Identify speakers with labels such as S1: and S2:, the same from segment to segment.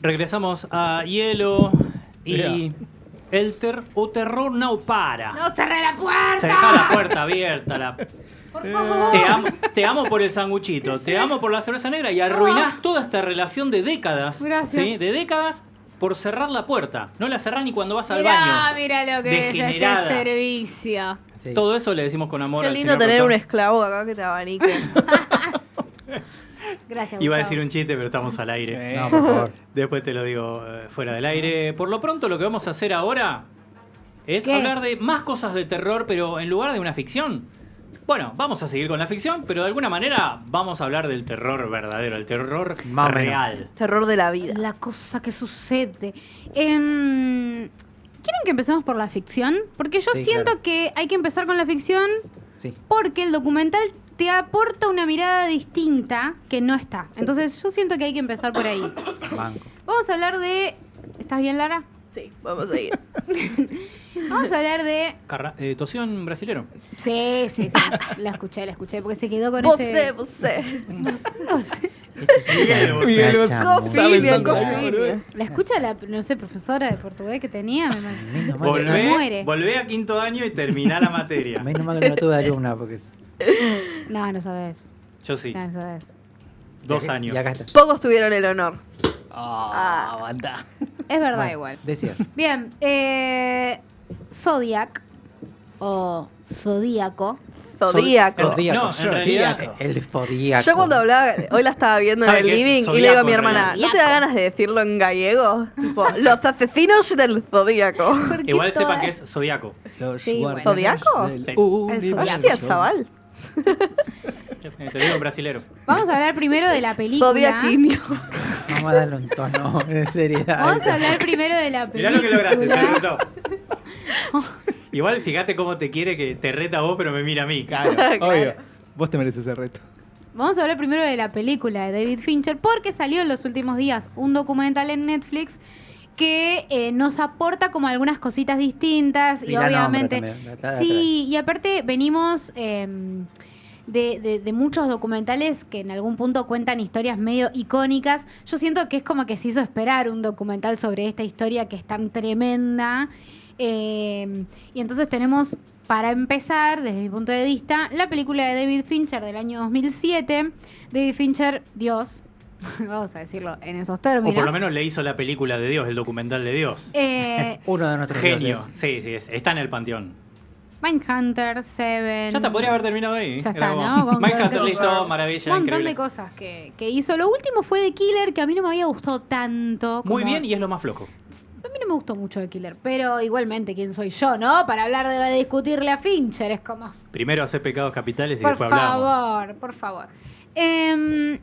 S1: Regresamos a Hielo y
S2: Yeah.
S1: el terror no para.
S3: ¡No cerré la puerta!
S1: Se deja la puerta abierta.
S3: Por favor.
S1: Te amo por el sanguchito, te amo por la cerveza negra y arruinás toda esta relación de décadas.
S3: Gracias.
S1: ¿sí? De décadas por cerrar la puerta. No la cerrás ni cuando vas al
S3: Mirá,
S1: baño.
S3: mira lo que es este
S1: Degenerada.
S3: servicio.
S2: Sí.
S1: Todo eso le decimos con amor
S4: Qué
S1: al
S4: lindo
S1: señor
S4: tener un
S1: productor.
S4: esclavo acá que te abanique.
S3: Gracias,
S1: Iba a
S3: Gustavo.
S1: decir un chiste, pero estamos al aire.
S2: No, por favor.
S1: Después te lo digo fuera del aire. Por lo pronto lo que vamos a hacer ahora es
S3: ¿Qué?
S1: hablar de más cosas de terror, pero en lugar de una ficción. Bueno, vamos a seguir con la ficción, pero de alguna manera vamos a hablar del terror verdadero, el terror
S2: Más o menos.
S1: real.
S4: Terror de la vida.
S3: La cosa que sucede. ¿Quieren que empecemos por la ficción? Porque yo
S2: Sí,
S3: siento
S2: claro.
S3: que hay que empezar con la ficción
S2: Sí.
S3: porque el documental te aporta una mirada distinta que no está. Entonces yo siento que hay que empezar por ahí.
S2: Banco.
S3: Vamos a hablar de... ¿Estás bien, Lara?
S4: Sí, vamos a ir.
S3: Vamos a hablar de...
S1: Tosió brasilero.
S3: Sí, sí, sí. La escuché, porque se quedó con
S4: Vosé,
S3: ese...
S4: vosé.
S2: Miguel
S4: Bosco, Vivian, Vivian.
S3: La escucha la, no sé, profesora de portugués que tenía.
S4: Mm.
S3: Muere.
S1: Volvé a quinto año y terminá la materia.
S2: Menos mal que no tuve alumna porque
S3: No, no sabes.
S1: Yo sí,
S3: No, no sabes.
S1: 2 años.
S2: Y acá está.
S4: Pocos tuvieron el honor.
S2: Aguanta.
S3: Es verdad
S2: Bueno,
S3: igual.
S2: Decía.
S3: Bien, Zodiac o Zodíaco.
S4: Zodíaco.
S1: No, en realidad-
S2: El zodíaco.
S4: Yo cuando hablaba, hoy la estaba viendo en
S1: ¿Sabe
S4: el
S1: qué es
S4: living y
S1: zodiaco,
S4: le digo a mi
S1: en
S4: hermana,
S3: realidad?
S4: ¿no te da ganas de decirlo en gallego? Tipo, los asesinos del zodíaco.
S3: Porque
S1: Igual sepa
S3: todas-
S1: que es zodiaco.
S2: Los
S3: Sí, bueno.
S2: guardianes
S4: ¿Zodiaco?
S2: del
S1: Sí.
S2: universo.
S4: Hostia, chaval.
S1: Te digo en brasilero.
S3: Vamos a hablar primero de la película.
S4: Zodiaquinho.
S2: Vamos a darle un tono de seriedad.
S3: Vamos a hablar primero de la
S1: Mirá
S3: película.
S1: lo que lograste, te retó. Igual fíjate cómo te quiere que te reta a vos, pero me mira a mí.
S2: Claro.
S5: Obvio. Vos te mereces ese reto.
S3: Vamos a hablar primero de la película de David Fincher porque salió en los últimos días un documental en Netflix que nos aporta como algunas cositas distintas y
S2: la
S3: obviamente
S2: nombra también, atrás.
S3: sí, y aparte venimos de muchos documentales que en algún punto cuentan historias medio icónicas. Yo siento que es como que se hizo esperar un documental sobre esta historia que es tan tremenda. Y entonces tenemos, para empezar, desde mi punto de vista, la película de David Fincher del año 2007. David Fincher, Dios, vamos a decirlo en esos
S1: O
S3: términos.
S1: por lo menos le hizo la película de Dios, el documental de Dios.
S2: Uno de nuestros
S1: Genio.
S2: dioses.
S1: Sí, sí, está en el panteón.
S3: Mindhunter, Seven.
S1: Ya está, podría haber terminado ahí.
S3: Ya
S1: Era
S3: está,
S1: como,
S3: ¿no? Con
S1: Mindhunter,
S3: cualquier
S1: listo,
S3: cosa.
S1: maravilla,
S3: Un montón
S1: increíble.
S3: de cosas que hizo. Lo último fue The Killer, que a mí no me había gustado tanto.
S1: Muy
S3: como-
S1: bien y es lo más flojo.
S3: A mí no me gustó mucho The Killer, pero igualmente, ¿quién soy yo, no? Para hablar de discutirle a Fincher, es como...
S1: Primero hacer pecados capitales y
S3: Por
S1: después hablamos.
S3: favor, por favor.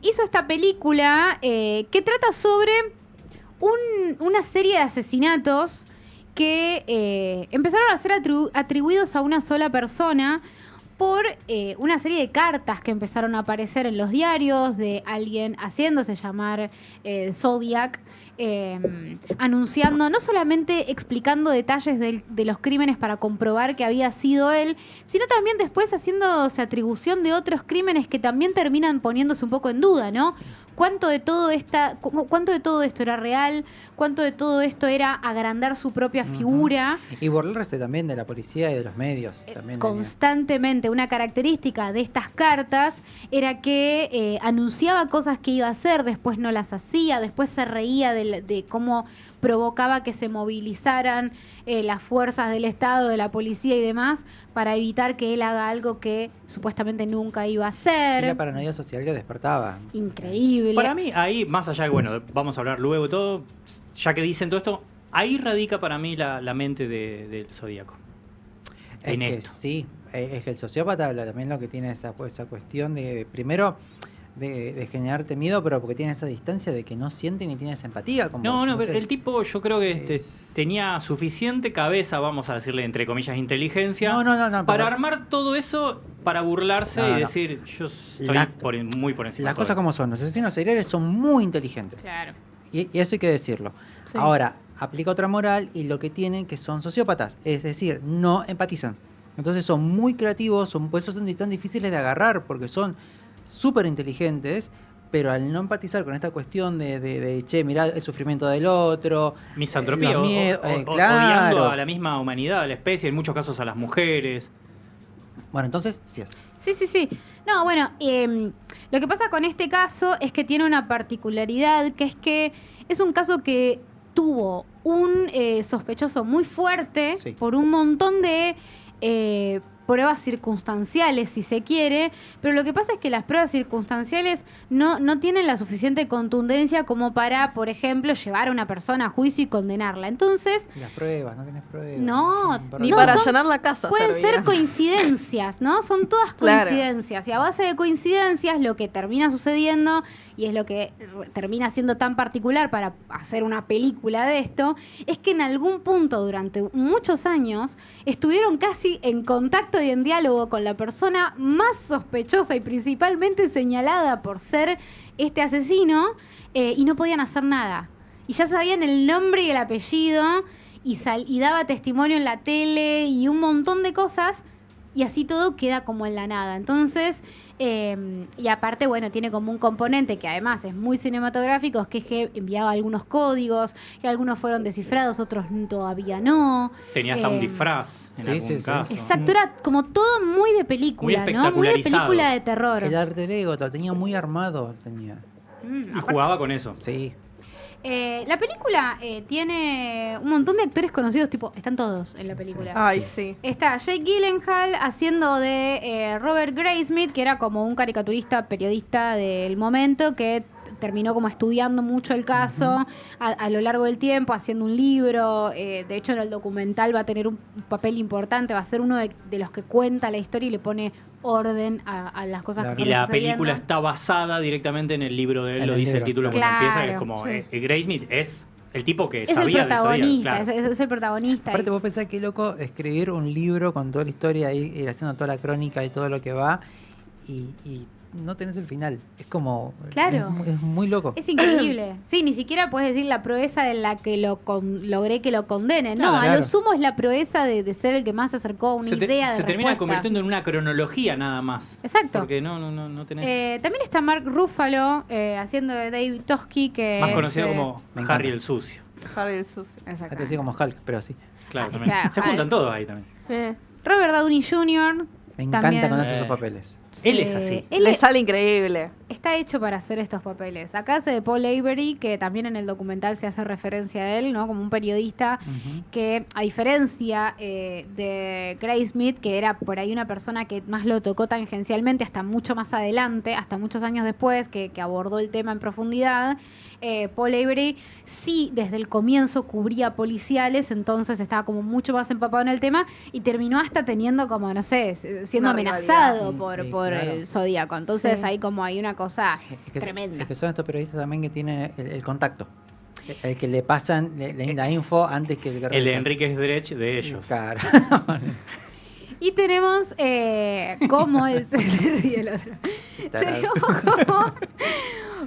S3: Hizo esta película que trata sobre una serie de asesinatos que empezaron a ser atribuidos a una sola persona por una serie de cartas que empezaron a aparecer en los diarios de alguien haciéndose llamar Zodiac, anunciando, no solamente explicando detalles de los crímenes para comprobar que había sido él, sino también después haciéndose atribución de otros crímenes que también terminan poniéndose un poco en duda, ¿no? ¿Cuánto de todo esto era real? ¿Cuánto de todo esto era agrandar su propia figura?
S2: Y burlarse también de la policía y de los medios. También
S3: Constantemente. Una característica de estas cartas era que anunciaba cosas que iba a hacer, después no las hacía, después se reía de cómo provocaba que se movilizaran las fuerzas del Estado, de la policía y demás, para evitar que él haga algo que supuestamente nunca iba a
S2: Y
S3: hacer.
S2: la paranoia social que despertaba.
S3: Increíble.
S1: Para mí, ahí, más allá de, bueno, vamos a hablar luego de todo, ya que dicen todo esto, ahí radica para mí la mente del Zodíaco.
S2: Es
S1: En
S2: que
S1: esto.
S2: sí, es que el sociópata también lo que tiene esa cuestión de, primero, de generarte miedo, pero porque tiene esa distancia de que no siente ni tiene esa empatía. Como
S1: No,
S2: vos.
S1: no, pero
S2: Entonces,
S1: el tipo yo creo que
S2: es-
S1: tenía suficiente cabeza, vamos a decirle entre comillas, inteligencia,
S2: No,
S1: para
S2: pero
S1: armar todo eso, para burlarse
S2: No,
S1: y
S2: no.
S1: decir, yo estoy
S2: La-
S1: muy por encima.
S2: las
S1: de todo
S2: cosas como son, los asesinos seriales son muy inteligentes.
S3: Claro.
S2: Y eso hay que decirlo.
S3: Sí.
S2: Ahora, aplica otra moral y lo que tienen que son sociópatas, es decir, no empatizan. Entonces son muy creativos, por eso son tan difíciles de agarrar, porque son súper inteligentes, pero al no empatizar con esta cuestión de che, mirá el sufrimiento del otro,
S1: Misantropía,
S2: los miedos,
S1: odiando
S2: claro.
S1: a la misma humanidad, a la especie, en muchos casos a las mujeres.
S2: Bueno, entonces, sí.
S3: Sí. No, bueno, lo que pasa con este caso es que tiene una particularidad, que es un caso que tuvo un sospechoso muy fuerte
S2: Sí.
S3: por un montón de pruebas circunstanciales, si se quiere, pero lo que pasa es que las pruebas circunstanciales no tienen la suficiente contundencia como para, por ejemplo, llevar a una persona a juicio y condenarla. Entonces,
S2: Y las pruebas, no tenés pruebas.
S3: No,
S2: es un
S4: Ni
S2: problema.
S4: para
S3: son-
S4: allanar la casa.
S3: pueden
S4: servía.
S3: ser coincidencias, ¿no? Son todas
S4: Claro.
S3: coincidencias. Y a base de coincidencias, lo que termina sucediendo, y es lo que termina siendo tan particular para hacer una película de esto, es que en algún punto durante muchos años estuvieron casi en contacto y en diálogo con la persona más sospechosa y principalmente señalada por ser este asesino, y no podían hacer nada. Y ya sabían el nombre y el apellido, y daba testimonio en la tele y un montón de cosas, y así todo queda como en la nada. Entonces, y aparte, bueno, tiene como un componente que además es muy cinematográfico, que es que enviaba algunos códigos, que algunos fueron descifrados, otros todavía no.
S1: Tenía hasta un
S3: Eh,
S1: disfraz en
S2: sí,
S1: algún
S2: sí, sí.
S1: caso.
S3: Exacto, era como todo muy de película,
S1: Muy
S3: ¿no? Muy de
S1: espectacularizado.
S3: película de terror.
S2: El alter ego, lo tenía muy armado.
S1: Y
S3: Aparte,
S1: jugaba con eso.
S2: Sí.
S3: la película tiene un montón de actores conocidos, tipo, están todos en la película.
S4: Ay, sí.
S3: Está Jake Gyllenhaal haciendo de Robert Graysmith, que era como un caricaturista, periodista del momento, que terminó como estudiando mucho el caso a lo largo del tiempo, haciendo un libro. De hecho, en el documental va a tener un papel importante, va a ser uno de los que cuenta la historia y le pone orden a las cosas
S2: Claro.
S3: que
S1: Y
S3: fueron
S1: la
S3: sucediendo.
S1: película está basada directamente en el libro de él,
S2: En
S1: lo
S2: el
S1: dice el
S2: libro,
S1: título
S3: claro.
S1: cuando empieza, que es
S3: Claro,
S1: como
S3: sí.
S1: Graysmith es el tipo que
S3: Es el
S1: sabía del
S3: protagonista,
S1: Zodíaco, claro.
S3: es el protagonista.
S2: Aparte, vos pensás que loco escribir un libro con toda la historia y ir haciendo toda la crónica y todo lo que va y no tenés el final. Es como.
S3: Claro.
S2: Es muy loco.
S3: Es increíble. Sí, ni siquiera puedes decir la proeza de la que logré que lo condenen. No,
S1: Claro.
S3: a lo sumo es la proeza de ser el que más se acercó a una idea de
S1: se termina
S3: respuesta.
S1: convirtiendo en una cronología nada más.
S3: Exacto.
S1: Porque no tenés...
S3: También está Mark Ruffalo haciendo de David Toschi, que
S1: más
S3: es,
S1: conocido como
S2: me encanta.
S1: Harry el Sucio.
S4: Harry el sucio.
S3: Exacto.
S2: Así como Hulk, pero sí.
S1: Claro,
S3: Ah,
S1: también.
S3: claro,
S1: Se juntan todos ahí también.
S3: Robert Downey Jr.
S2: Me encanta
S3: También.
S2: cuando hace esos papeles.
S1: Él es así.
S3: Él
S4: Le sale increíble.
S3: está hecho para hacer estos papeles. Acá hace de Paul Avery, que también en el documental se hace referencia a él, ¿no? Como un periodista que, a diferencia de Graysmith, que era por ahí una persona que más lo tocó tangencialmente hasta mucho más adelante, hasta muchos años después, que abordó el tema en profundidad, Paul Avery sí desde el comienzo cubría policiales, entonces estaba como mucho más empapado en el tema y terminó hasta teniendo como, no sé, siendo
S4: Una
S3: amenazado
S2: rivalidad.
S3: por
S2: Claro.
S3: el Zodíaco. Entonces
S4: Sí.
S3: ahí como hay una cosa
S2: Es
S3: tremenda.
S2: que son estos periodistas también que tienen el contacto. El que le pasan la info antes que
S1: El de
S2: revistan.
S1: Enrique Dredge de ellos.
S2: Claro.
S3: Y tenemos como el, se ríe el otro.
S2: Tarado.
S3: Tenemos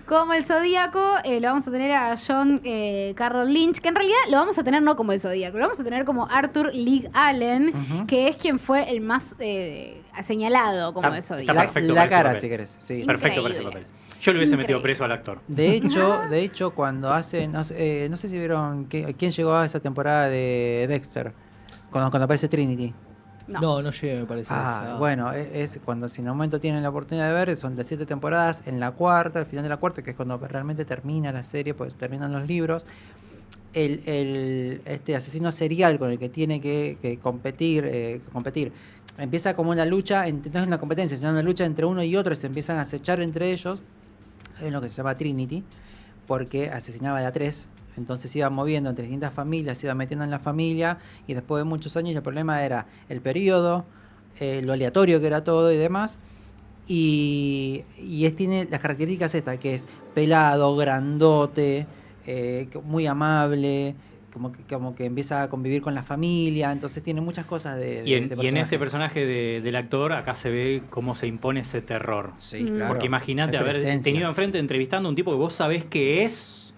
S3: como el Zodíaco, lo vamos a tener a John Carroll Lynch, que en realidad lo vamos a tener no como el Zodíaco, lo vamos a tener como Arthur Lee Allen,
S2: Ujú.
S3: que es quien fue el más señalado como
S1: Está-
S3: el
S1: está
S3: Zodíaco.
S1: perfecto
S2: La
S1: para ese
S2: cara,
S1: papel.
S2: si querés. Sí.
S1: Perfecto para ese
S3: Increíble.
S1: papel. Yo le hubiese
S3: Increíble.
S1: metido preso al actor.
S2: De hecho, cuando hacen, no sé si vieron quién llegó a esa temporada de Dexter, cuando aparece Trinity.
S3: No.
S5: No llegué, me parece.
S2: Bueno, es cuando si en un momento tienen la oportunidad de ver, son de 7 temporadas, en la cuarta, al final de la cuarta, que es cuando realmente termina la serie, pues terminan los libros. Este asesino serial con el que tiene que competir, empieza como una lucha, no es una competencia, sino una lucha entre uno y otro, se empiezan a acechar entre ellos, en lo que se llama Trinity, porque asesinaba de a 3. Entonces se iba moviendo entre distintas familias, se iba metiendo en la familia y después de muchos años el problema era el periodo, lo aleatorio que era todo y demás. Y tiene las características estas, que es pelado, grandote, muy amable, como que empieza a convivir con la familia, entonces tiene muchas cosas de
S1: Y en
S2: personaje.
S1: este personaje del actor, acá se ve cómo se impone ese terror.
S2: Sí,
S3: Mm.
S2: claro.
S1: Porque imagínate
S2: Hay
S1: haber
S2: presencia.
S1: tenido enfrente entrevistando a un tipo que vos sabés que es,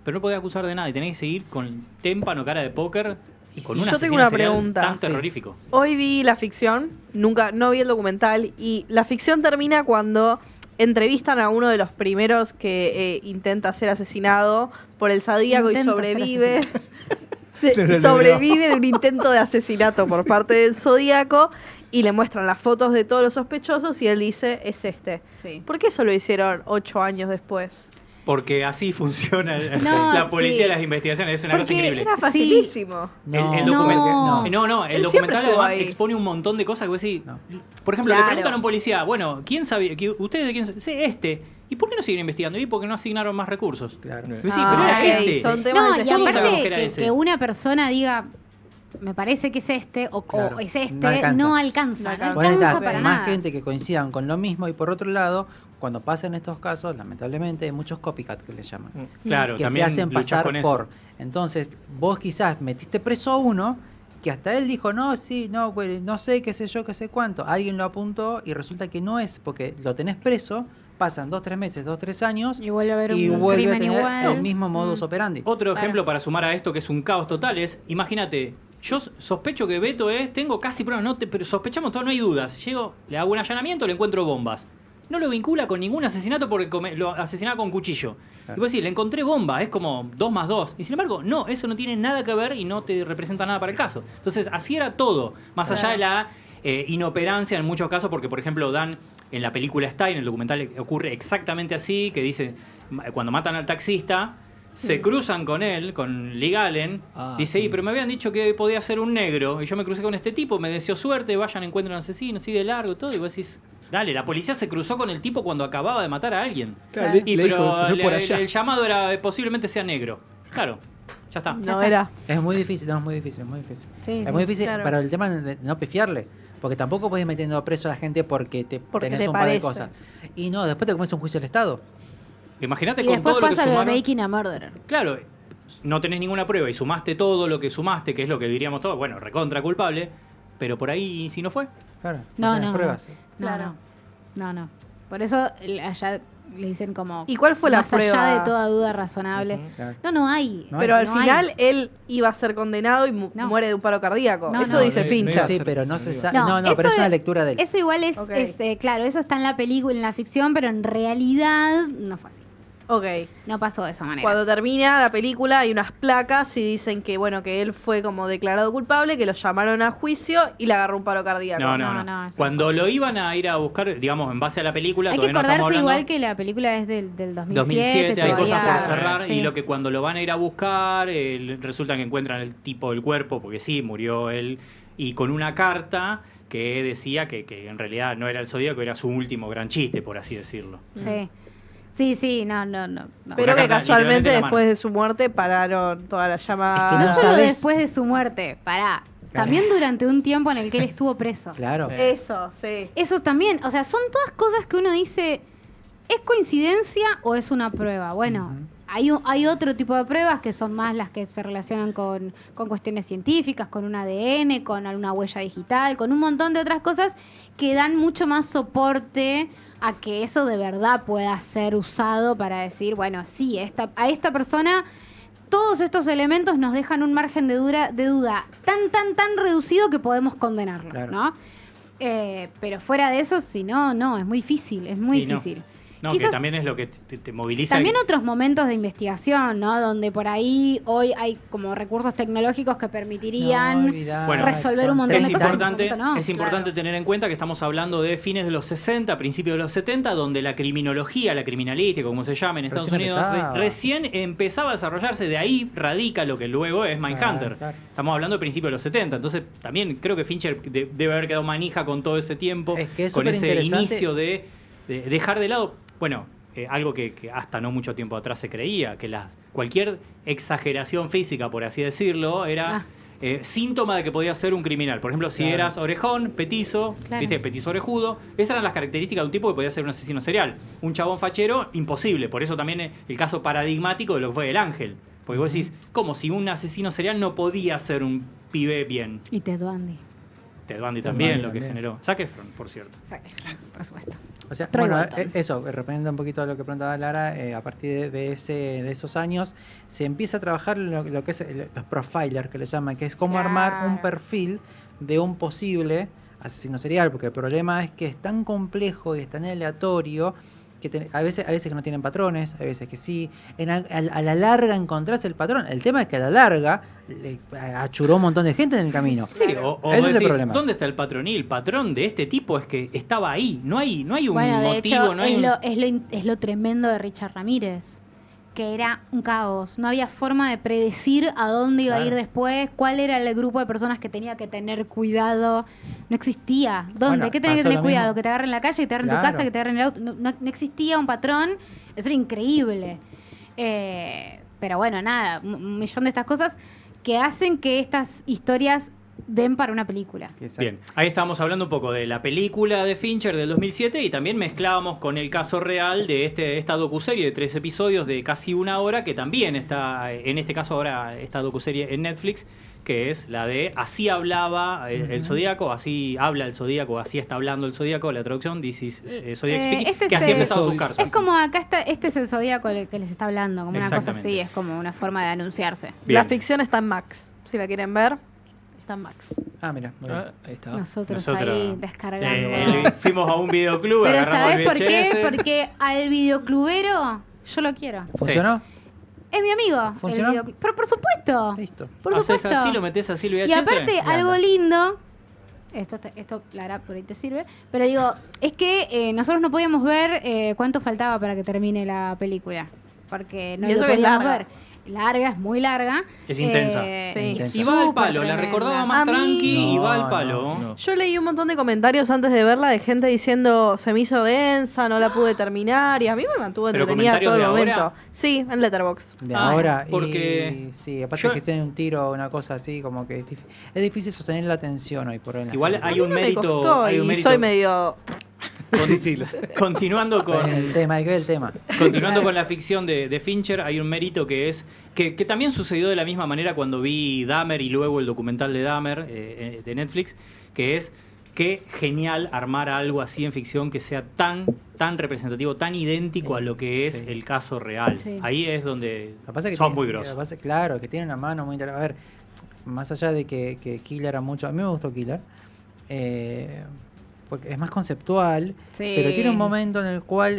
S1: pero no podés acusar de nada y tenés que seguir con témpano, cara de póker,
S2: Y
S1: con
S2: si
S1: un
S4: yo tengo
S1: asesino
S4: una
S1: serial
S4: pregunta.
S1: tan
S2: Sí.
S1: terrorífico.
S4: Hoy vi la ficción, no vi el documental, y la ficción termina cuando entrevistan a uno de los primeros que intenta ser asesinado por el Zodíaco y
S3: Intenta
S4: sobrevive.
S5: Lo logró.
S4: Sobrevive de un intento de asesinato por parte del Zodíaco y le muestran las fotos de todos los sospechosos y él dice, es este.
S3: Sí.
S4: ¿Por qué eso lo hicieron 8 años después?
S1: Porque así funciona
S3: No,
S1: la policía
S3: sí.
S1: y las investigaciones. Es una cosa
S3: Porque
S1: increíble.
S4: Era facilísimo.
S1: El
S3: No.
S1: documental, el
S4: Él
S1: documental
S4: siempre estuvo
S1: además
S4: ahí.
S1: expone un montón de cosas que vos decís.
S2: No.
S1: Por ejemplo,
S4: Claro.
S1: le preguntan a un policía, bueno, ¿quién sabía? ¿Ustedes de quién saben? Sí, este. ¿Y por qué no siguen investigando? Y porque no asignaron más recursos.
S2: Claro.
S1: Y vos decís, pero era
S4: ok,
S1: este.
S4: son temas
S3: No,
S4: de
S3: y
S1: ¿Cómo sabemos
S3: aparte
S1: que era
S3: que,
S1: ese?
S3: que una persona diga, me parece que es este, o
S2: Claro,
S3: es este,
S2: no alcanza.
S3: no alcanza.
S4: No
S3: No
S4: alcanza.
S2: Vos
S3: alcanza
S2: necesitas
S3: para
S2: más
S3: nada.
S2: gente que coincidan con lo mismo y por otro lado, cuando pasan estos casos, lamentablemente hay muchos copycat que le llaman.
S1: Claro,
S2: Que se
S1: también
S2: hacen
S1: luchás
S2: pasar
S1: con eso.
S2: por. Entonces, vos quizás metiste preso a uno que hasta él dijo, no, sí, no, güey, no sé, qué sé yo, qué sé cuánto. Alguien lo apuntó y resulta que no es, porque lo tenés preso, pasan 2, 3 meses, 2, 3 años
S3: Y vuelve a haber
S2: y
S3: un
S2: vuelve a
S3: crimen
S2: tener
S3: igual.
S2: el mismo modus operandi.
S1: Otro
S3: Claro.
S1: ejemplo para sumar a esto que es un caos total es, imagínate, yo sospecho que Beto tengo casi pruebas, pero sospechamos todo, no hay dudas. Llego, le hago un allanamiento, le encuentro bombas. No lo vincula con ningún asesinato porque lo asesinaba con cuchillo.
S2: Claro.
S1: Y vos decís, le encontré bomba, es como 2 más 2. Y sin embargo, no, eso no tiene nada que ver y no te representa nada para el caso. Entonces, así era todo. Más allá de la inoperancia en muchos casos, porque por ejemplo dan en la película Stein, en el documental ocurre exactamente así, que dice, cuando matan al taxista, se cruzan con él, con Lee Allen,
S5: Ah,
S1: dice,
S5: sí.
S1: pero me habían dicho que podía ser un negro, y yo me crucé con este tipo, me deseó suerte, vayan, encuentran al asesino, sigue largo, todo, y vos decís, dale, la policía se cruzó con el tipo cuando acababa de matar a alguien.
S5: Claro,
S1: Y
S5: le dijo,
S1: pero
S5: se fue por allá.
S1: el llamado era, posiblemente sea negro. Claro, ya está.
S4: No era.
S2: Es muy difícil, no, es muy difícil, es muy difícil.
S3: Sí,
S2: Es
S3: sí.
S2: muy difícil,
S4: claro.
S2: pero el tema de no pifiarle. Porque tampoco podés ir metiendo preso a la gente porque
S4: Porque
S2: tenés
S4: te
S2: un par de
S4: parece.
S2: cosas. Y no, después te comes un juicio del Estado.
S1: Imagínate
S3: Y
S1: con
S3: después
S1: todo lo que
S3: pasa lo de
S1: sumaron.
S3: Making a Murderer.
S1: Claro, no tenés ninguna prueba y sumaste todo lo que sumaste, que es lo que diríamos todos, bueno, recontra culpable, pero por ahí si no fue.
S2: Claro,
S3: No,
S2: tenés
S3: no,
S2: pruebas.
S3: No, no. Por eso allá le dicen como...
S4: ¿Y cuál fue la
S3: más
S4: prueba?
S3: allá de toda duda razonable.
S2: Claro.
S3: No hay.
S2: No
S4: Pero
S2: hay.
S4: al
S3: No
S4: final
S3: hay.
S4: él iba a ser condenado y
S3: No.
S4: muere de un paro cardíaco.
S3: No,
S4: Eso
S3: no.
S4: dice
S5: No, no
S4: Fincher.
S5: iba a
S2: Sí,
S5: ser-
S2: pero no
S5: no
S2: se
S5: iba a
S2: sabe.
S3: ser.
S2: No,
S3: No,
S2: pero es
S3: eso
S2: una
S3: es-
S2: lectura de él.
S3: Eso igual es,
S4: Ok.
S3: claro, eso está en la película, en la ficción, pero en realidad no fue así.
S4: Ok.
S3: No pasó de esa manera.
S4: Cuando termina la película hay unas placas y dicen que bueno que él fue como declarado culpable, que lo llamaron a juicio y le agarró un paro cardíaco.
S1: No,
S3: No,
S1: no,
S3: no,
S1: no.
S3: eso
S1: Cuando
S3: fue así.
S1: lo iban a ir a buscar, digamos, en base a la película,
S3: Hay que
S1: todavía no estamos
S3: acordarse
S1: hablando.
S3: igual que la película es del 2007.
S1: 2007, hay cosas por
S3: todavía-
S1: cerrar
S3: sí.
S1: y lo que cuando lo van a ir a buscar resulta que encuentran el tipo del cuerpo, porque sí, murió él, y con una carta que decía que en realidad no era el Zodíaco, era su último gran chiste, por así decirlo.
S3: Sí, no.
S4: Pero
S1: Una
S4: que
S1: carta
S4: casualmente
S1: literalmente en la
S4: después
S1: mano.
S4: de su muerte pararon todas las llamadas.
S2: Es que
S3: No
S2: no
S3: solo
S2: sabes-
S3: después de su muerte, también durante un tiempo en el que él estuvo preso.
S2: Claro.
S4: Eso, sí.
S3: Eso también, o sea, son todas cosas que uno dice, ¿es coincidencia o es una prueba? Bueno,
S2: Ujú.
S3: hay otro tipo de pruebas que son más las que se relacionan con cuestiones científicas, con un ADN, con alguna huella digital, con un montón de otras cosas que dan mucho más soporte a que eso de verdad pueda ser usado para decir, bueno, sí, a esta persona todos estos elementos nos dejan un margen de duda tan reducido que podemos condenarlo,
S2: Claro.
S3: ¿no? Pero fuera de eso, si no, es muy difícil, es muy
S1: Y no.
S3: difícil.
S1: No, que
S3: Quizás-
S1: también es lo que te moviliza.
S3: También otros momentos de investigación, ¿no? Donde por ahí hoy hay como recursos tecnológicos que permitirían
S1: Bueno,
S3: resolver un montón
S1: es
S3: de cosas.
S1: importante,
S3: en este momento no,
S1: es importante tener en cuenta que estamos hablando de fines de los 60, principios de los 70, donde la criminología, la criminalística, como se llama en Estados
S2: Recién
S1: Unidos,
S2: empezaba.
S1: recién empezaba a desarrollarse. De ahí radica lo que luego es Mindhunter.
S2: Claro.
S1: Estamos hablando de principios de los 70. Entonces, también creo que Fincher debe haber quedado manija con todo ese tiempo,
S2: Es que es
S1: con ese
S2: superinteresante.
S1: inicio de dejar de lado. Bueno, algo que hasta no mucho tiempo atrás se creía, que cualquier exageración física, por así decirlo, era síntoma de que podía ser un criminal. Por ejemplo, si
S2: Claro.
S1: eras orejón, petizo,
S3: Claro.
S1: ¿viste? Petizo orejudo, esas eran las características de un tipo que podía ser un asesino serial. Un chabón fachero, imposible. Por eso también el caso paradigmático de lo que fue el Ángel. Porque vos decís, ¿cómo? Si un asesino serial no podía ser un pibe bien.
S3: Y Ted Bundy.
S1: Ted Bundy
S2: Ted
S1: también,
S2: Bundy
S1: lo que
S2: también.
S1: generó. Zac Efron, por cierto.
S3: Por supuesto.
S2: O sea,
S3: Troy
S2: bueno,
S3: Bolton.
S2: eso, respondiendo un poquito a lo que preguntaba Lara, a partir de esos años se empieza a trabajar lo que es los profilers, que le llaman, que es cómo armar un
S3: Claro.
S2: perfil de un posible asesino serial, porque el problema es que es tan complejo y es tan aleatorio a veces que no tienen patrones, a veces que sí. A la larga encontrás el patrón. El tema es que a la larga le achuró un montón de gente en el camino.
S1: Sí, o
S2: Ese es el
S1: decís,
S2: problema.
S1: ¿dónde está el patrón? Y el patrón de este tipo es que estaba ahí. No hay un
S3: Bueno, de
S1: motivo,
S3: hecho,
S1: no hay
S3: es lo tremendo de Richard Ramírez, que era un caos. No había forma de predecir a dónde iba a ir
S2: Claro.
S3: después, cuál era el grupo de personas que tenía que tener cuidado. No existía. ¿Dónde?
S2: Bueno,
S3: ¿Qué tenía que
S2: pasó
S3: tener
S2: lo
S3: cuidado?
S2: mismo.
S3: Que te agarren en la calle, que te agarren en tu
S2: Claro.
S3: casa, que te agarren en el auto. No existía un patrón. Eso era increíble. Pero bueno, nada, un millón de estas cosas que hacen que estas historias den para una película.
S2: Exacto.
S1: Bien, ahí estábamos hablando un poco de la película de Fincher del 2007 y también mezclábamos con el caso real de esta docuserie de 3 episodios de casi 1 hora que también está, en este caso ahora, esta docuserie en Netflix, que es la de Así hablaba el Zodíaco, así habla el Zodíaco, así está hablando el Zodíaco, la traducción, This is Zodiac Speaking,
S3: este
S1: que
S3: es
S1: así
S3: el-
S1: empezaba sus cartas.
S3: Es como acá está, este es el zodíaco que les está hablando, como una cosa
S1: Exactamente.
S3: así, es como una forma de anunciarse.
S1: Bien.
S4: La ficción está en Max. Si la quieren ver, está en Max.
S2: Ah, mira. muy bien.
S5: Ahí está.
S3: Nosotros ahí descargando.
S1: Fuimos a un videoclub,
S3: Pero
S1: agarramos
S3: ¿sabes
S1: el
S3: por qué?
S1: VHS.
S3: Porque al videoclubero yo lo quiero.
S2: ¿Funcionó?
S3: Es mi amigo. el
S2: ¿Funcionó?
S3: Pero por supuesto.
S2: Listo.
S3: Por
S1: Haces
S3: supuesto.
S1: así, lo metés así el VHS.
S3: Y aparte,
S2: y
S3: algo
S2: anda.
S3: lindo, esto Lara, por ahí te sirve, pero digo, es que nosotros no podíamos ver cuánto faltaba para que termine la película, porque no
S4: Y eso
S3: lo
S4: que es
S3: podíamos
S4: larga.
S3: ver. Larga, es muy larga.
S1: Es intensa.
S4: Sí.
S2: Intensa.
S1: Y va al
S3: súper
S1: palo, la
S3: tremenda.
S1: recordaba más
S4: A mí-
S1: tranqui y va al
S2: No,
S1: palo.
S5: no.
S4: Yo leí un montón de comentarios antes de verla de gente diciendo se me hizo densa, no la pude terminar y a mí me mantuvo
S1: ¿Pero
S4: entretenida todo el
S1: comentarios de
S4: momento.
S1: ahora?
S4: Sí, en Letterboxd.
S2: De
S1: Ah,
S2: ahora.
S1: porque
S2: Y, sí, aparte
S1: yo-
S2: que tiene un tiro o una cosa así, como que es difícil sostener la atención hoy por hoy. en las
S1: Igual
S2: películas.
S1: hay un
S4: A mí no me
S1: mérito.
S4: costó
S1: Hay un
S4: y
S1: mérito
S4: soy medio...
S5: Sí, sí, lo sé.
S1: continuando con.
S2: El tema, hay que ver el tema.
S1: Continuando con la ficción de Fincher, hay un mérito que es que también sucedió de la misma manera cuando vi Dahmer y luego el documental de Dahmer de Netflix, que es que genial armar algo así en ficción que sea tan representativo, tan idéntico a lo que es
S2: Sí.
S1: el caso real.
S3: Sí.
S1: Ahí es donde
S2: Lo que pasa es que
S1: son
S2: tiene-
S1: muy
S2: lo que
S1: grosos.
S2: pasa es- claro, que tiene una mano muy interesante. A ver, más allá de que Killer era mucho. A mí me gustó Killer. Porque es más conceptual.
S3: Sí.
S2: Pero tiene un momento en el cual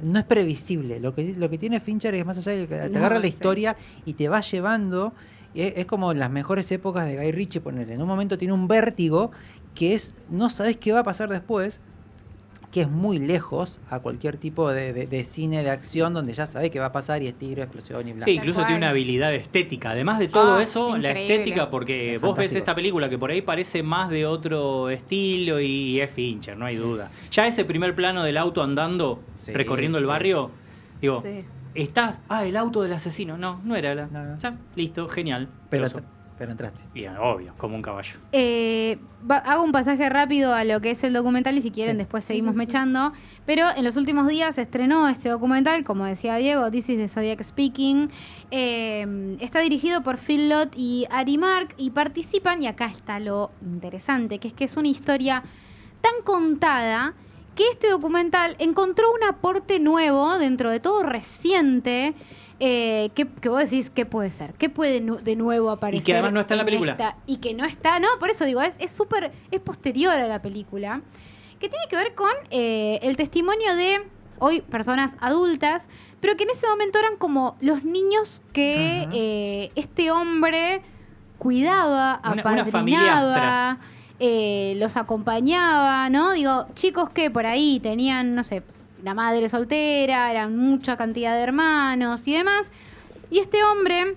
S2: no es previsible. Lo que tiene Fincher es más allá de que te
S3: No,
S2: agarra la
S3: sí.
S2: historia y te va llevando. Es como las mejores épocas de Guy Ritchie, ponerle. En un momento tiene un vértigo que es no sabes qué va a pasar después, que es muy lejos a cualquier tipo de cine de acción donde ya sabes qué va a pasar y es tiro, explosión y bla.
S1: Sí, incluso
S3: Tal
S1: tiene
S3: cual.
S1: una habilidad estética. Además de todo
S3: Ah,
S1: eso, la
S3: increíble.
S1: estética, porque
S2: Es
S1: vos ves
S2: fantástico.
S1: esta película que por ahí parece más de otro estilo y es Fincher, no hay duda. Ya ese primer plano del auto andando,
S2: Sí,
S1: recorriendo el
S2: sí.
S1: barrio, digo,
S4: Sí.
S1: estás, el auto del asesino. No era la.
S2: No.
S1: Ya, listo, genial.
S2: Pero,
S1: Grosso.
S2: pero entraste.
S1: Bien, obvio, como un caballo.
S3: Hago un pasaje rápido a lo que es el documental y si quieren
S2: Sí.
S3: después seguimos mechando. Pero en los últimos días se estrenó este documental, como decía Diego, This is the Zodiac Speaking. Está dirigido por Phil Lott y Ari Mark y participan, y acá está lo interesante, que es una historia tan contada que este documental encontró un aporte nuevo, dentro de todo reciente, que vos decís, ¿qué puede ser? ¿Qué puede de nuevo aparecer?
S1: Y que además no está en la película.
S3: Y que no está, no, por eso digo, es súper, es posterior a la película, que tiene que ver con el testimonio de hoy personas adultas, pero que en ese momento eran como los niños que este hombre cuidaba,
S1: Una familia
S3: apadrinaba, los acompañaba, ¿no? Digo, chicos que por ahí tenían, no sé, la madre soltera, eran mucha cantidad de hermanos y demás. Y este hombre,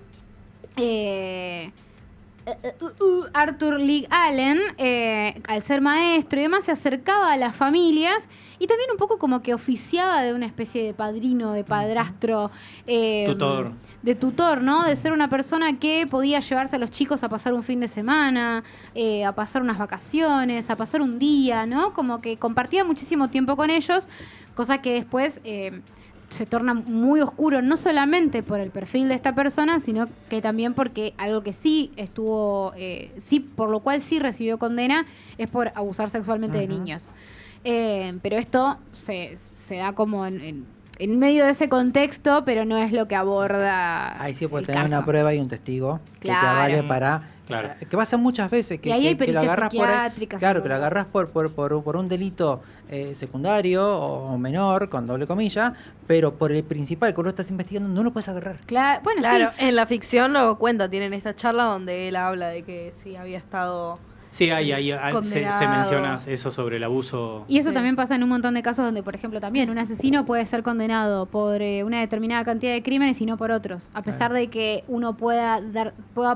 S3: Arthur Lee Allen, al ser maestro y demás, se acercaba a las familias y también un poco como que oficiaba de una especie de padrino, de padrastro,
S1: Tutor.
S3: de tutor, ¿no? De ser una persona que podía llevarse a los chicos a pasar un fin de semana, a pasar unas vacaciones, a pasar un día, ¿no? Como que compartía muchísimo tiempo con ellos, cosa que después se torna muy oscuro, no solamente por el perfil de esta persona, sino que también porque algo que sí estuvo, sí, por lo cual sí recibió condena, es por abusar sexualmente de niños. Pero esto se da como en medio de ese contexto, pero no es lo que aborda.
S2: Ahí sí puede
S3: el
S2: tener
S3: caso.
S2: una prueba y un testigo que te
S3: Claro.
S2: avale para...
S1: Claro.
S2: Que pasa muchas veces que,
S3: Y ahí hay
S2: que lo
S3: pericias
S2: agarras por ahí.
S3: psiquiátricas,
S2: Claro,
S3: y
S2: que lo
S3: todo.
S2: agarras por un delito secundario o menor, con doble comilla, pero por el principal que vos estás investigando no lo puedes agarrar.
S3: Bueno,
S4: Claro,
S3: sí.
S4: en la ficción lo cuenta, tienen esta charla donde él habla de que sí había estado...
S1: Sí, se
S4: Condenado.
S1: menciona eso sobre el abuso.
S3: Y eso
S4: Sí.
S3: también pasa en un montón de casos donde, por ejemplo, también un asesino puede ser condenado por una determinada cantidad de crímenes y no por otros. A pesar
S2: Claro.
S3: de que uno pueda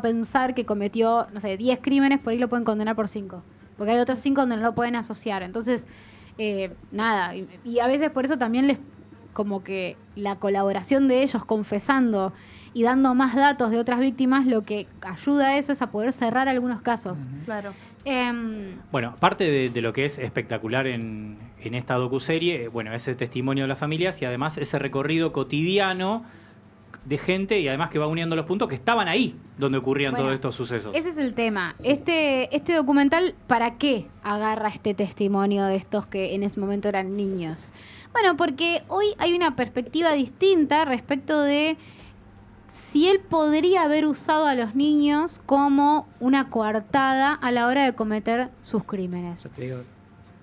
S3: pensar que cometió, no sé, 10 crímenes, por ahí lo pueden condenar por 5. Porque hay otros 5 donde no lo pueden asociar. Entonces, nada. Y a veces por eso también como que la colaboración de ellos confesando y dando más datos de otras víctimas, lo que ayuda a eso es a poder cerrar algunos casos.
S2: Ujú.
S4: Claro.
S1: Bueno, parte de lo que es espectacular en esta docuserie, bueno, ese testimonio de las familias y además ese recorrido cotidiano de gente y además que va uniendo los puntos que estaban ahí donde ocurrían
S3: Bueno,
S1: todos estos sucesos.
S3: Ese es el tema. Este documental, ¿para qué agarra este testimonio de estos que en ese momento eran niños? Bueno, porque hoy hay una perspectiva distinta respecto de si él podría haber usado a los niños como una coartada a la hora de cometer sus crímenes.
S2: Yo te digo,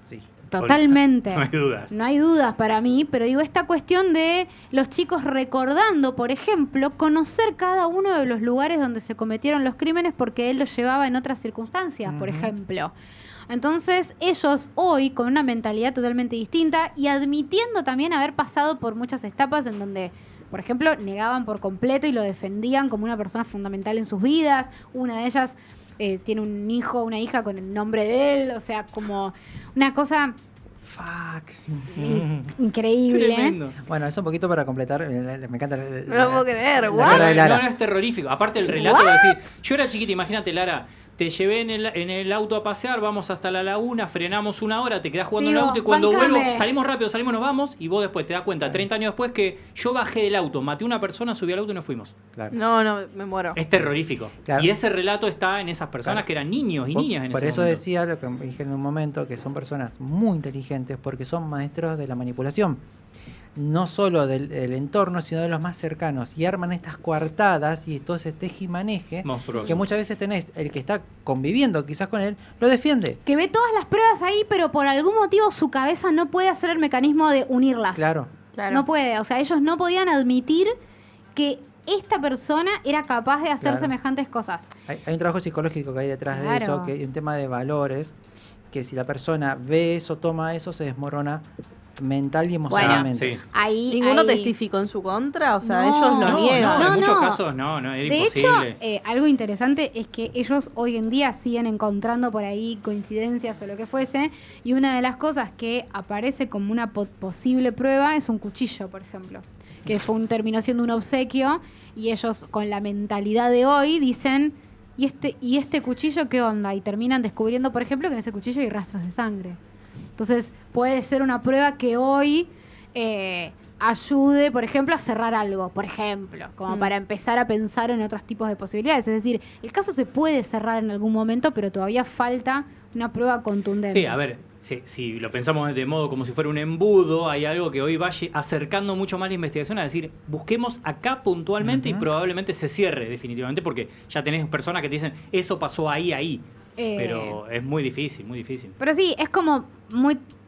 S2: sí.
S3: Totalmente.
S1: No hay dudas.
S3: No hay dudas para mí, pero digo, esta cuestión de los chicos recordando, por ejemplo, conocer cada uno de los lugares donde se cometieron los crímenes porque él los llevaba en otras circunstancias, por
S2: Ujú.
S3: ejemplo. Entonces, ellos hoy, con una mentalidad totalmente distinta y admitiendo también haber pasado por muchas etapas en donde, por ejemplo, negaban por completo y lo defendían como una persona fundamental en sus vidas. Una de ellas tiene un hijo, una hija con el nombre de él, o sea, como una cosa
S2: Fuck. sí.
S3: increíble.
S1: Tremendo.
S2: Bueno, eso un poquito para completar. Me encanta.
S4: No lo puedo creer,
S2: la
S4: guau.
S2: cara de Lara.
S1: No, es terrorífico. Aparte el relato de decir, yo era chiquita, imagínate, Lara, te llevé en el auto a pasear, vamos hasta la laguna, frenamos 1 hora, te quedás jugando en el
S3: Digo,
S1: auto y cuando
S3: bancame.
S1: vuelvo, salimos rápido, nos vamos y vos después te das cuenta, 30 años después, que yo bajé del auto, maté a una persona, subí al auto y nos fuimos.
S2: Claro.
S4: No, me muero.
S1: Es terrorífico.
S2: Claro.
S1: Y ese relato está en esas personas
S2: Claro.
S1: que eran niños y niñas en
S2: Por
S1: ese
S2: eso
S1: momento.
S2: decía lo que dije en un momento, que son personas muy inteligentes porque son maestros de la manipulación. No solo del entorno, sino de los más cercanos. Y arman estas coartadas y todo ese tejimaneje
S1: Monstruoso.
S2: que muchas veces tenés el que está conviviendo quizás con él, lo defiende.
S3: Que ve todas las pruebas ahí, pero por algún motivo su cabeza no puede hacer el mecanismo de unirlas.
S2: Claro.
S4: Claro.
S3: No puede. O sea, ellos no podían admitir que esta persona era capaz de hacer
S2: Claro.
S3: semejantes cosas.
S2: Hay un trabajo psicológico que hay detrás de
S3: Claro.
S2: eso, que hay un tema de valores, que si la persona ve eso, toma eso, se desmorona mental y emocionalmente.
S1: Sí.
S3: Ahí,
S4: ¿Ninguno
S3: ahí-
S4: testificó en su contra? O sea,
S3: No,
S4: ellos lo
S1: No,
S4: niegan.
S1: no, en
S3: No,
S1: muchos
S3: no.
S1: casos no, era
S3: De
S1: imposible.
S3: hecho, algo interesante es que ellos hoy en día siguen encontrando por ahí coincidencias o lo que fuese, y una de las cosas que aparece como una posible prueba es un cuchillo, por ejemplo, que terminó siendo un obsequio, y ellos con la mentalidad de hoy dicen, ¿y este cuchillo qué onda? Y terminan descubriendo, por ejemplo, que en ese cuchillo hay rastros de sangre. Entonces puede ser una prueba que hoy ayude, por ejemplo, a cerrar algo, por ejemplo, como para empezar a pensar en otros tipos de posibilidades. Es decir, el caso se puede cerrar en algún momento, pero todavía falta una prueba contundente.
S1: Sí, a ver, si lo pensamos de modo como si fuera un embudo, hay algo que hoy va acercando mucho más la investigación a decir, busquemos acá puntualmente y
S2: Ujú.
S1: probablemente se cierre definitivamente, porque ya tenés personas que te dicen, eso pasó ahí.
S3: Eh,
S1: Pero es muy difícil, muy difícil.
S3: Pero sí, es como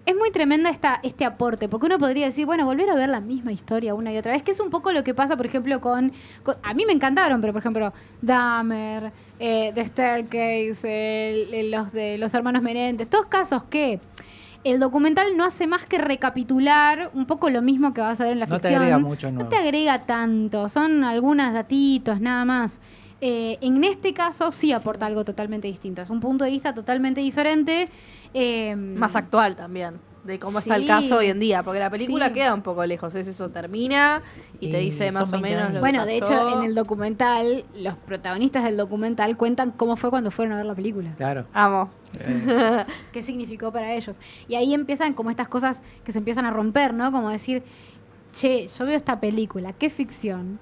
S3: es muy tremenda este aporte, porque uno podría decir, bueno, volver a ver la misma historia una y otra vez, que es un poco lo que pasa, por ejemplo, a mí me encantaron, pero por ejemplo, Dahmer, The Staircase, los de los hermanos Menéndez, todos casos que el documental no hace más que recapitular un poco lo mismo que vas a ver en la
S2: No te
S3: ficción.
S2: agrega mucho
S3: No
S2: nuevo.
S3: te agrega tanto, son algunos datitos nada más. En este caso sí aporta algo totalmente distinto, es un punto de vista totalmente diferente.
S4: Más actual también, de cómo está el
S3: Sí.
S4: caso hoy en día, porque la película
S3: Sí.
S4: queda un poco lejos, es eso, termina y te
S2: Y
S4: dice
S2: son
S4: más o
S2: 20
S4: menos
S2: años.
S4: lo
S3: Bueno,
S4: que
S3: de
S4: pasó.
S3: hecho, en el documental, los protagonistas del documental cuentan cómo fue cuando fueron a ver la película.
S2: Claro.
S4: Amo.
S3: Qué significó para ellos. Y ahí empiezan como estas cosas que se empiezan a romper, ¿no? Como decir, che, yo veo esta película, qué ficción,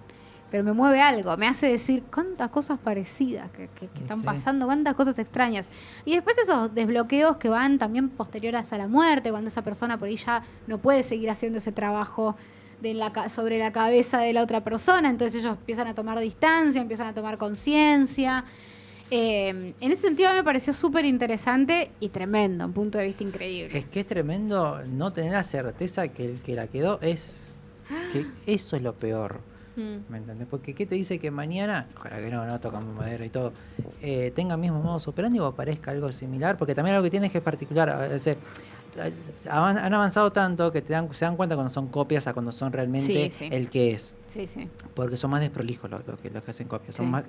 S3: pero me mueve algo, me hace decir cuántas cosas parecidas que están
S2: Sí.
S3: pasando, cuántas cosas extrañas. Y después esos desbloqueos que van también posteriores a la muerte, cuando esa persona por ahí ya no puede seguir haciendo ese trabajo sobre la cabeza de la otra persona, entonces ellos empiezan a tomar distancia, empiezan a tomar conciencia. En ese sentido me pareció súper interesante y tremendo, un punto de vista increíble.
S2: Es que es tremendo no tener la certeza que el que la quedó es... que eso es lo peor. ¿Me entendés? Porque ¿qué te dice que mañana, ojalá que no tocamos madera y todo, tenga mismo modo operandi o aparezca algo similar? Porque también algo que tiene es que es particular. Es decir, han avanzado tanto que se dan cuenta cuando son copias a cuando son realmente
S3: Sí, sí.
S2: el que es.
S3: Sí, sí.
S2: Porque son más desprolijos los que hacen copias. Son
S3: Sí.
S2: más,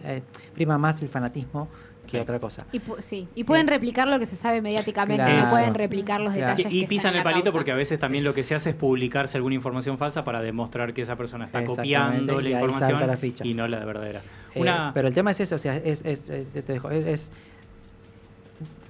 S2: prima más el fanatismo que otra cosa.
S3: Y pueden replicar lo que se sabe mediáticamente,
S2: Claro.
S3: no pueden replicar los
S2: Claro.
S3: detalles.
S1: Y
S3: que
S1: pisan
S3: están en
S1: el
S3: la
S1: palito
S3: causa.
S1: porque a veces también lo que se hace es publicarse alguna información falsa para demostrar que esa persona está
S2: Exactamente,
S1: copiando la
S2: y ahí
S1: información
S2: salta la ficha.
S1: y no la verdadera.
S2: Pero el tema es eso, o sea, te dejo, es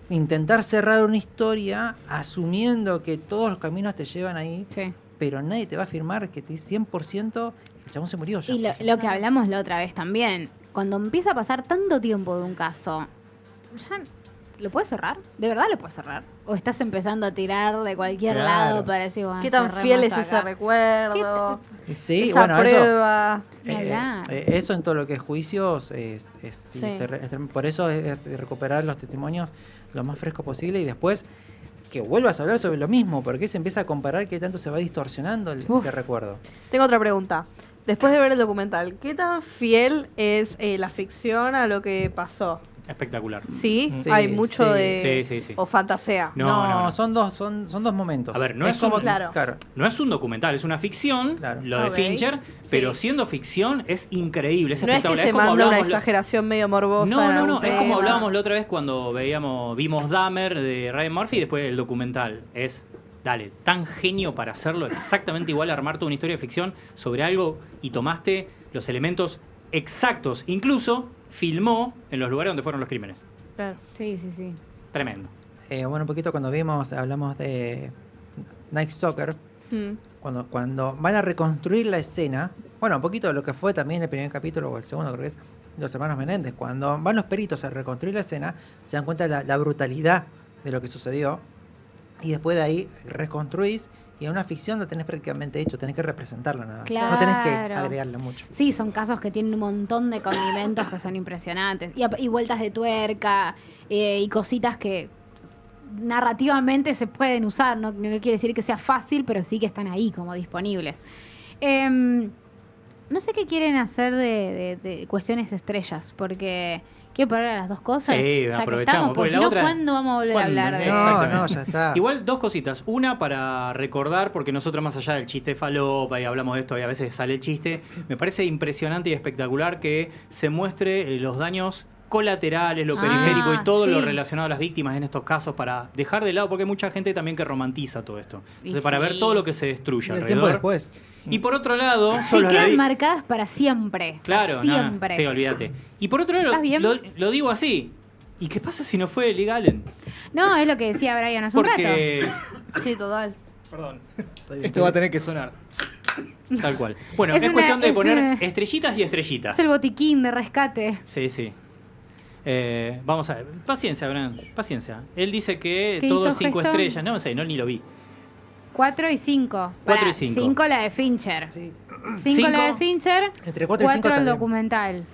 S2: intentar cerrar una historia asumiendo que todos los caminos te llevan ahí,
S3: Sí.
S2: pero nadie te va a afirmar que 100% el chabón se murió ya.
S3: Y lo que hablamos la otra vez también, cuando empieza a pasar tanto tiempo de un caso, ¿ya lo puedes cerrar? ¿De verdad lo puedes cerrar? ¿O estás empezando a tirar de cualquier
S2: Claro.
S3: lado para decir, bueno,
S4: ¿Qué tan
S3: cerremos
S4: fiel es
S3: hasta
S4: ese
S3: acá?
S4: recuerdo?
S2: Sí,
S4: Esa
S2: bueno, eso,
S4: prueba.
S3: Ni hablar.
S2: eso en todo lo que es juicios sí,
S4: Sí.
S2: por eso es recuperar los testimonios lo más fresco posible y después que vuelvas a hablar sobre lo mismo, porque se empieza a comparar qué tanto se va distorsionando ese recuerdo.
S4: Tengo otra pregunta. Después de ver el documental, ¿qué tan fiel es la ficción a lo que pasó?
S1: Espectacular.
S4: ¿Sí?
S2: Sí,
S4: Hay mucho
S2: sí.
S4: de...
S1: Sí.
S4: O fantasea.
S1: No.
S2: Son dos momentos.
S1: A ver, no es un-
S4: Claro.
S1: No es un documental, es una ficción,
S2: Claro.
S1: lo de
S4: Ok.
S1: Fincher, pero
S4: Sí.
S1: siendo ficción es increíble, es
S4: No es que
S1: espectacular.
S4: se
S1: Es como
S4: manda una
S1: hablábamos la-
S4: exageración medio morbosa.
S1: No,
S4: en
S1: no,
S4: algún
S1: no, es como
S4: tema.
S1: hablábamos la otra vez cuando vimos Dahmer de Ryan Murphy y después el documental. Es, dale, tan genio para hacerlo exactamente igual, armar toda una historia de ficción sobre algo y tomaste los elementos exactos. Incluso filmó en los lugares donde fueron los crímenes.
S4: Claro.
S3: Sí, sí, sí.
S1: Tremendo.
S2: Bueno, un poquito cuando hablamos de Night Stalker, cuando van a reconstruir la escena, bueno, un poquito de lo que fue también el primer capítulo o el segundo, creo que es los hermanos Menéndez, cuando van los peritos a reconstruir la escena, se dan cuenta de la brutalidad de lo que sucedió y después de ahí reconstruís y en una ficción lo tenés prácticamente hecho, tenés que representarlo nada más. No tenés que
S3: Claro.
S2: agregarle mucho.
S3: Sí, son casos que tienen un montón de condimentos que son impresionantes. Y vueltas de tuerca y cositas que narrativamente se pueden usar. No quiere decir que sea fácil, pero sí que están ahí como disponibles. No sé qué quieren hacer de cuestiones estrellas, porque quiero parar a las dos cosas.
S1: Sí,
S3: ya que
S1: aprovechamos,
S3: estamos,
S1: porque
S3: porque
S1: la
S3: si no,
S1: otra-
S3: ¿cuándo vamos a volver a
S1: ¿Cuándo?
S3: hablar de
S2: No,
S3: eso?
S1: Exactamente.
S2: no, ya está.
S1: Igual dos cositas. Una para recordar, porque nosotros más allá del chiste falopa y hablamos de esto y a veces sale el chiste, me parece impresionante y espectacular que se muestre los daños colaterales, lo
S3: Ah,
S1: periférico y todo lo
S3: sí.
S1: relacionado a las víctimas en estos casos para dejar de lado, porque hay mucha gente también que romantiza todo esto.
S3: Y
S1: Entonces, para
S3: sí.
S1: ver todo lo que se destruye
S2: Y el tiempo
S1: alrededor.
S2: después.
S1: Y por otro lado,
S3: Se
S1: solo la
S3: quedan
S1: di-
S3: marcadas para siempre.
S1: Claro,
S3: para
S1: no,
S3: siempre.
S1: sí, olvídate. Y por otro lado,
S3: ¿Estás bien?
S1: lo digo así. ¿Y qué pasa si no fue Lee Allen?
S3: No, es lo que decía Brian hace un rato.
S1: Porque
S4: Sí, total.
S5: Perdón.
S2: Estoy bien.
S5: Esto va a tener que sonar.
S1: tal cual. Bueno,
S3: Es
S1: es,
S3: una-
S1: cuestión de
S3: es
S1: poner
S3: una-
S1: estrellitas y estrellitas.
S3: Es el botiquín de rescate.
S1: Sí, sí. Vamos a ver. Paciencia, Bran. Paciencia. Él dice que
S3: ¿Qué
S1: todo
S3: hizo
S1: 5
S3: gesto?
S1: estrellas. No sé, no ni lo vi.
S3: 4 y 5.
S1: 4 y 5.
S3: 5 la de Fincher.
S2: Sí.
S3: 5 la de
S1: Cinco.
S3: Fincher.
S2: Entre 4 y 5
S3: 4 el
S2: está bien.
S3: documental.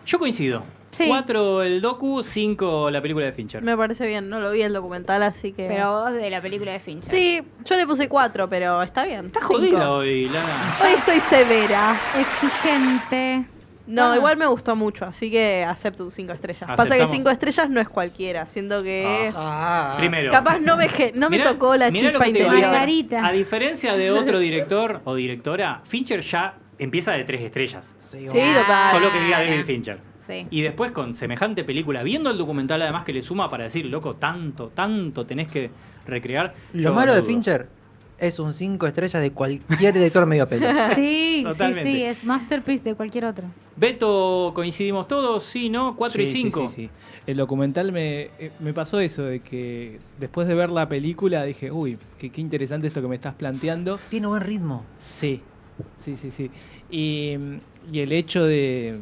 S1: Yo coincido.
S3: Sí.
S1: 4 el docu, 5 la película de Fincher.
S4: Me parece bien. No lo vi el documental, así que...
S3: Pero vos de la película de Fincher.
S4: Sí, yo le puse 4, pero está bien.
S1: Está
S4: 5.
S1: jodida hoy, Lana.
S4: Hoy estoy severa.
S3: Exigente.
S4: No,
S3: Ah.
S4: igual me gustó mucho, así que acepto 5 estrellas. Pasa que
S1: Aceptamos.
S4: 5 estrellas no es cualquiera, siento que...
S1: Primero.
S4: Capaz no me
S1: Mirá-
S4: tocó la
S1: mirá lo
S4: chispa
S1: que te digo.
S4: interior.
S3: Margarita.
S1: A diferencia de otro director o directora, Fincher ya empieza de 3 estrellas.
S2: Sí,
S4: Sí,
S2: bueno.
S4: total.
S1: Solo que diga David Fincher.
S3: Sí.
S1: Y después con semejante película, viendo el documental además que le suma para decir, loco, tanto tenés que recrear.
S2: Lo
S1: yo
S2: malo de
S1: dudo.
S2: Fincher es un 5 estrellas de cualquier director medio pelo.
S3: Sí,
S1: Totalmente.
S3: sí, es masterpiece de cualquier otro.
S1: Beto, coincidimos todos, sí, ¿no? 4 y
S5: Sí, sí,
S1: 5.
S5: sí, sí. El documental me pasó eso, de que después de ver la película dije, uy, qué interesante esto que me estás planteando.
S2: Tiene buen ritmo.
S5: Sí, sí. Y el hecho de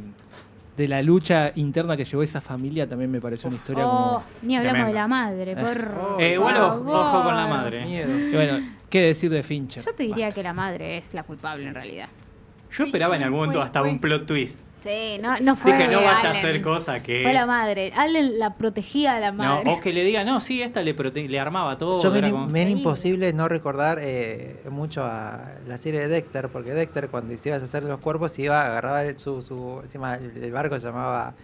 S5: la lucha interna que llevó esa familia también me pareció una historia
S3: Oh,
S5: como...
S3: ni hablamos
S1: Tremendo.
S3: de la madre, por
S1: Igual ojo
S3: favor.
S1: con la madre.
S2: Miedo.
S5: Y bueno, ¿Qué decir de Fincher?
S3: Yo te diría que la madre es la culpable en realidad.
S1: Yo esperaba en algún momento hasta un plot twist.
S3: Sí, no fue.
S1: Dije, no vaya a
S3: Allen.
S1: hacer cosa que...
S3: Fue la madre. Allen la protegía a la
S1: No,
S3: madre.
S1: o que le diga, no, sí, esta le armaba todo.
S2: Yo
S1: era como-
S2: me era
S3: Sí.
S2: imposible no recordar mucho a la serie de Dexter, porque Dexter cuando se iba a hacer los cuerpos agarraba encima el barco se llamaba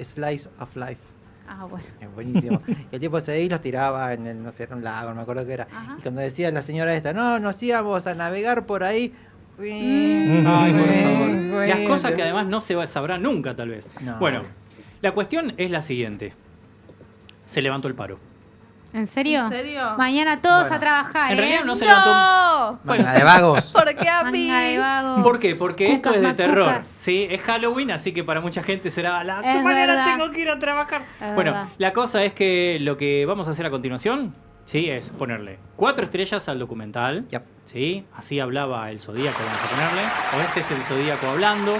S2: Slice of Life.
S3: Ah, bueno.
S2: Es buenísimo. Y el tipo se iba y los tiraba en el, no sé, era un lago, no me acuerdo qué era.
S3: Ajá.
S2: Y cuando decía la señora esta, no, nos íbamos a navegar por ahí.
S1: Ay, por favor.
S2: Bueno.
S1: Las cosas que además no se sabrán nunca, tal vez.
S2: No.
S1: Bueno, la cuestión es la siguiente. Se levantó el paro.
S3: ¿En serio?
S4: ¿En serio?
S3: Mañana todos
S2: Bueno.
S3: a trabajar,
S1: En
S3: ¿eh?
S1: realidad no se levantó.
S4: ¡No!
S1: Bueno,
S2: Manga de vagos.
S4: ¿Por qué a mí?
S3: Manga de vagos.
S1: ¿Por qué? Porque esto
S3: Cucas
S1: es de
S3: macucas.
S1: terror. Sí, es Halloween, así que para mucha gente será la
S3: Es
S1: mañana
S3: verdad.
S1: tengo que ir a trabajar.
S3: Es
S1: Bueno,
S3: verdad.
S1: la cosa es que lo que vamos a hacer a continuación, sí, es ponerle 4 estrellas al documental.
S2: Yep.
S1: Sí, así hablaba el Zodíaco, vamos a ponerle. O este es el Zodíaco hablando.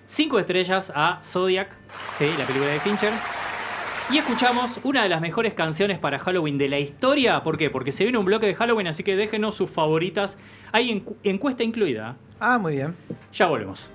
S1: 5 estrellas a Zodiac, sí, la película de Fincher. Y escuchamos una de las mejores canciones para Halloween de la historia. ¿Por qué? Porque se viene un bloque de Halloween, así que déjenos sus favoritas. Hay encuesta incluida.
S2: Ah, muy bien.
S1: Ya volvemos.